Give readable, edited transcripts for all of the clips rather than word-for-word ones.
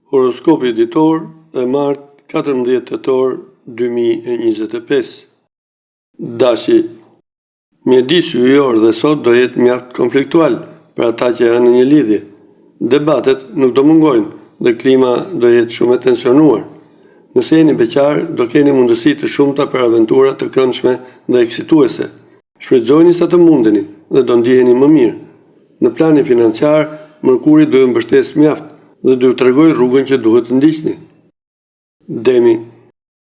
Horoskopi ditor e martë 14 tetor 2025. Dashi, mjedisi yjor dhe sot do jetë mjaft konfliktual për ata që janë në një lidhje. Debatet nuk do mungojnë dhe klima do jetë shumë e tensionuar. Nëse jeni beqar, do keni mundësi të shumta për aventura të këndshme dhe eksituese. Shfrytëzojeni sa të mundeni dhe do ndiheni më mirë. Në planin financiar, Mërkuri do ju mbështes mjaft dhe do ju tregoj rrugën që duhet të ndiqni. Demi,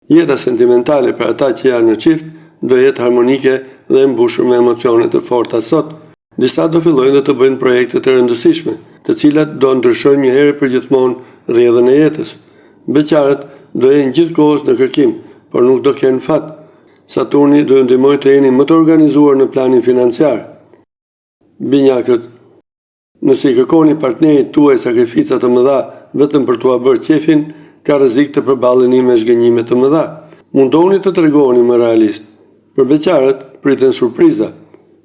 jeta sentimentale për ata që janë në çift do jetë harmonike dhe e mbushur me emocione të forta sot. Disa do fillojnë të bëjnë projekte të rëndësishme, të cilat do ndryshojnë një herë përgjithmonë rrjedhën e jetës. Beqarët do jenë gjithkohës në kërkim, por nuk do kenë fat. Saturni do ju ndihmojë të jeni më të organizuar në planin financiar. Binjakët, nëse i kërkoni partnerit tuaj sakrifica të mëdha vetëm për t'ua bërë qefin, ka rrezik të përballeni me zhgënjime të mëdha. Mundoni të tregoni më realist. Për beqarët, priten surpriza.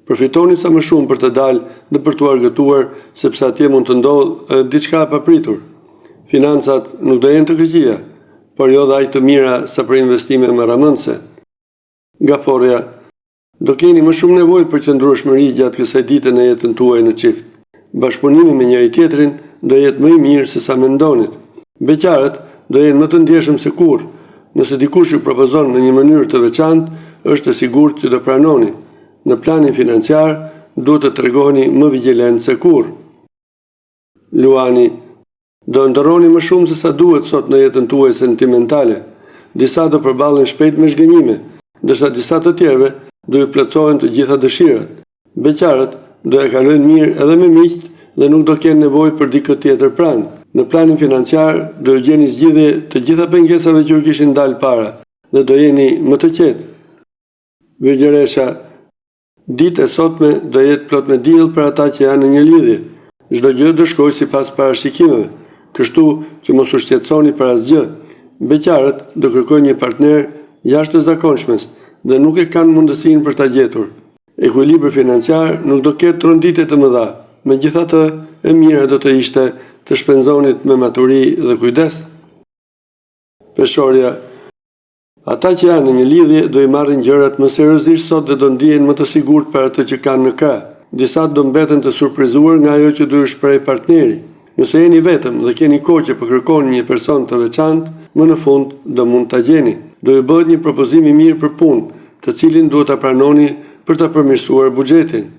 Përfitoni sa më shumë për të dalë dhe për t'u argëtuar, sepse atje mund të ndodhë diçka e papritur. Financat nuk do jenë të këqija, por jo dhe aq të mira sa për investime marramëndse. Gaforja, do keni më shumë nevojë për qëndrueshmëri gjatë kësaj dite në jetën tuaj në çift. Bashkëpunimi me njëri tjetrin do jetë më i mirë se sa mendonit. Beqarët do jenë më të ndjeshëm se kurrë. Nëse dikush ju propozon në një mënyrë të veçantë, është e sigurt që do pranoni. Në planin financiar, duhet të tregoni më vigjilent se kurrë. Luani, do ndërroni më shumë se sa duhet sot në jetën tuaj sentimentale. Disa do përballen shpejt me zhgënjime, ndërsa disa të tjerëve do ju plotësohen të gjitha dëshirat. Beqarët do e kalojnë mirë edhe me miqt dhe nuk do kenë nevojë për dikë tjetër pranë. Në planin financiar do ju gjeni zgjidhje të gjitha pengesave që ju kishin dalë para dhe do jeni më të qetë. Virgjëresha, ditë e sotme do jetë plot me diell për ata që janë në një lidhje. Çdo gjë do shkojë sipas parashikimeve, kështu që mos u shqetësoni për asgjë. Beqarët do kërkojnë një partner jashtëzakonshëm dhe nuk e kanë mundësinë për ta gjetur. Ekuilibri financiar nuk do ketë rënditje të mëdha, megjithatë e mira do të ishte të shpenzonit me maturi dhe kujdes. Peshorja, ata që janë në një lidhje do i marrin gjërat më seriozisht sot dhe do ndihen më të sigurt për atë që kanë në krah. Disa do mbeten të surprizuar nga ajo që do ju shpreh partneri. Nëse jeni vetëm dhe keni kohë që po kërkoni një person të veçantë, më në fund do mund ta gjeni. Do ju bëhet një propozim i mirë për punë, të cilin duhet ta pranoni për të përmirësuar buxhetin.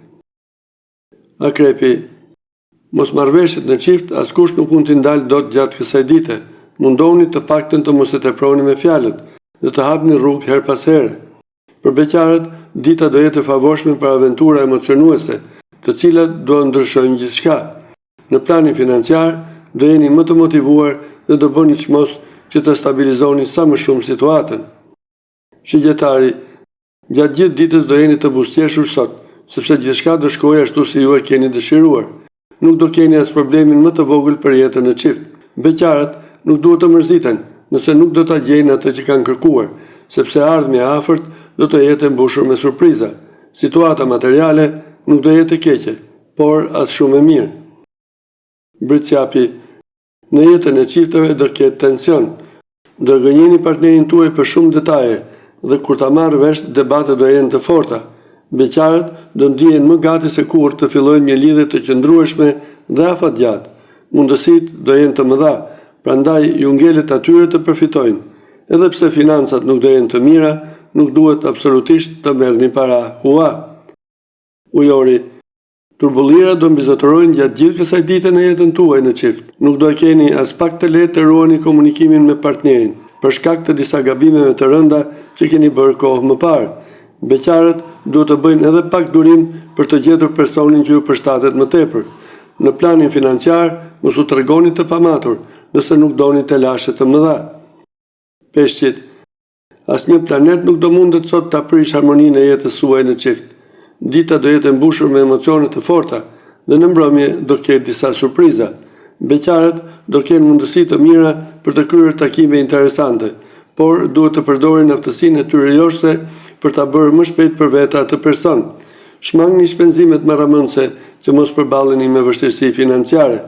Akrepi, mosmarrveshjet në çift askush nuk mund t'i ndalë dot gjatë kësaj dite. Mundoni të paktën të mos e teproni me fjalët dhe të hapni rrugë her pas here. Për beqarët, dita do jetë e favorshme për aventura emocionuese, të cilat do ndryshojnë gjithçka. Në planin financiar, do jeni më të motivuar dhe do bëni çmos që të stabilizoni sa më shumë situatën. Shigjetari, gjatë gjithë ditës do jeni të buzëqeshur sot, sepse gjithçka do shkojë ashtu si ju e keni dëshiruar. Nuk do keni as problemin më të vogël për jetën në çift. Beqarët nuk duhet të mërziten nëse nuk do ta gjejnë atë që kanë kërkuar, sepse ardhmja e afërt do të jetë e mbushur me surpriza. Situata materiale nuk do jetë e keqe, por as shumë e mirë. Britsjapi, në jetën e çifteve do ketë tension. Do gënjeni partnerin tuaj për shumë detaje dhe kur ta marrë vesh debatet do jenë të forta. Beqarët do ndihen më gati se kurrë të fillojnë një lidhje të qëndrueshme dhe afatgjatë. Mundësitë do jenë të mëdha, prandaj ju ngelet atyre të përfitojnë. Edhe pse financat nuk do jenë të mira, nuk duhet absolutisht të merrni para hua. Ujori, turbullira do mbizotërojnë gjatë gjithë kësaj dite në jetën tuaj në çift. Nuk do e keni as pak të lehtë të ruani komunikimin me partnerin, për shkak të disa gabimeve të rënda që keni bërë kohë më parë. Beqarët duhet të bëjnë edhe pak durim për të gjetur personin që ju përshtatet më tepër. Në planin financiar, mos u tregoni të pamatur, nëse nuk doni të lashe të mëdha. Peshqit, asnjë planet nuk do mundet sot ta prish harmoninë e jetës suaj në çift. Dita do jetë e mbushur me emocione të forta dhe në mbrëmje do ketë disa surpriza. Beqarët do kenë mundësi të mira për të kryer takime interesante, por duhet të përdorin aftësinë e tyre joshse për ta bërë më shpejt për vete atë person. Shmangni shpenzimet marramëndse që mos përballeni me vështirësi financiare.